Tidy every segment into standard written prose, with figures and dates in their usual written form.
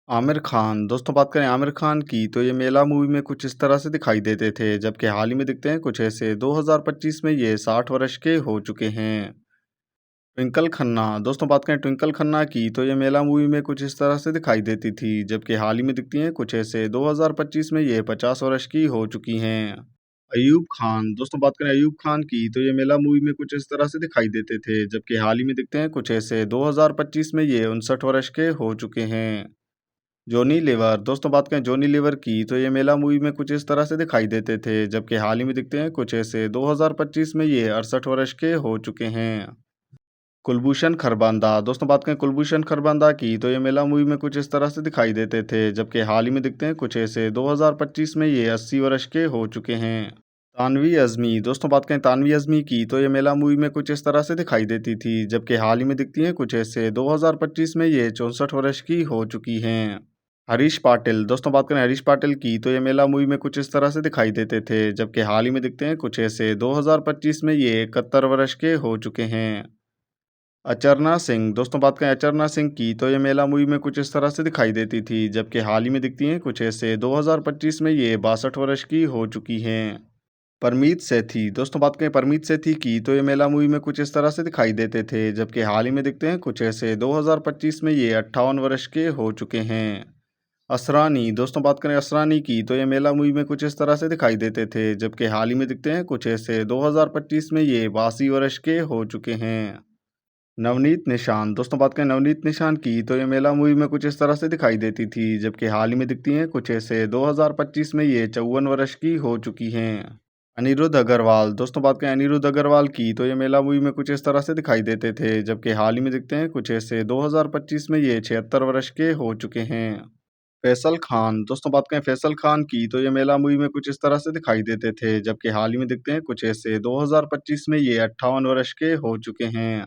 आमिर खान दोस्तों बात करें आमिर खान की तो ये मेला मूवी में कुछ इस तरह से दिखाई देते थे जबकि हाल ही में दिखते हैं कुछ ऐसे 2025 में ये 60 वर्ष के हो चुके हैं। ट्विंकल खन्ना दोस्तों बात करें ट्विंकल खन्ना की तो ये मेला मूवी में कुछ इस तरह से दिखाई देती थी जबकि हाल ही में दिखती हैं कुछ ऐसे 2025 में ये 50 वर्ष की हो चुकी हैं। अयूब खान दोस्तों बात करें अयूब खान की तो ये मेला मूवी में कुछ इस तरह से दिखाई देते थे जबकि हाल ही में दिखते हैं कुछ ऐसे 2025 में ये 59 वर्ष के हो चुके हैं। जॉनी लीवर दोस्तों बात करें जॉनी लीवर की तो ये मेला मूवी में कुछ इस तरह से दिखाई देते थे जबकि हाल ही में दिखते हैं कुछ ऐसे 2025 में ये 68 वर्ष के हो चुके हैं। कुलभूषण खरबंदा दोस्तों बात करें कुलभूषण खरबंदा की तो ये मेला मूवी में कुछ इस तरह से दिखाई देते थे जबकि हाल ही में दिखते हैं कुछ ऐसे 2025 में ये 80 वर्ष के हो चुके हैं। तानवी अज़मी दोस्तों बात करें तानवी अज़मी की तो ये मेला मूवी में कुछ इस तरह से दिखाई देती थी जबकि हाल ही में दिखती हैं कुछ ऐसे 2025 में ये 64 वर्ष की हो चुकी हैं। हरीश पाटिल दोस्तों बात करें हरीश पाटिल की तो ये मेला मूवी में कुछ इस तरह से दिखाई देते थे जबकि हाल ही में दिखते हैं कुछ ऐसे 2025 में ये 71 वर्ष के हो चुके हैं। अचरना सिंह दोस्तों बात करें अचरना सिंह की तो ये मेला मूवी में कुछ इस तरह से दिखाई देती थी जबकि हाल ही में दिखती हैं कुछ ऐसे 2025 में ये 62 वर्ष की हो चुकी हैं। परमीत सेठी दोस्तों बात करें परमीत सेठी की तो ये मेला मूवी में कुछ इस तरह से दिखाई देते थे जबकि हाल ही में दिखते हैं कुछ ऐसे 2025 में ये 58 वर्ष के हो चुके हैं। असरानी दोस्तों बात करें असरानी की तो ये मेला मूवी में कुछ इस तरह से दिखाई देते थे जबकि हाल ही में दिखते हैं कुछ ऐसे 2025 में ये 82 वर्ष के हो चुके हैं। नवनीत निशान दोस्तों बात करें नवनीत निशान की तो ये मेला मूवी में कुछ इस तरह से दिखाई देती थी जबकि हाल ही में दिखती हैं कुछ ऐसे 2025 में ये 54 वर्ष की हो चुकी हैं। अनिरुद्ध अग्रवाल दोस्तों बात करें अनिरुद्ध अग्रवाल की तो ये मेला मूवी में कुछ इस तरह से दिखाई देते थे जबकि हाल ही में दिखते हैं कुछ ऐसे 2025 में ये 76 वर्ष के हो चुके हैं। फैसल खान दोस्तों बात करें फैसल खान की तो ये मेला मूवी में कुछ इस तरह से दिखाई देते थे जबकि हाल ही में दिखते हैं कुछ ऐसे 2025 में ये 58 वर्ष के हो चुके हैं।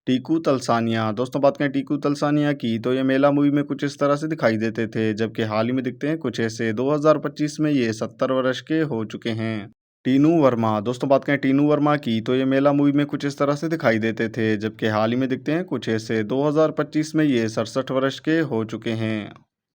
टीकू तलसानिया दोस्तों बात करें टीकू तलसानिया की तो ये मेला मूवी में कुछ इस तरह से दिखाई देते थे जबकि हाल ही में दिखते हैं कुछ ऐसे 2025 में ये 70 वर्ष के हो चुके हैं। टीनू वर्मा दोस्तों बात करें टीनू वर्मा की तो ये मेला मूवी में कुछ इस तरह से दिखाई देते थे जबकि हाल ही में दिखते हैं कुछ ऐसे 2025 में ये 67 वर्ष के हो चुके हैं।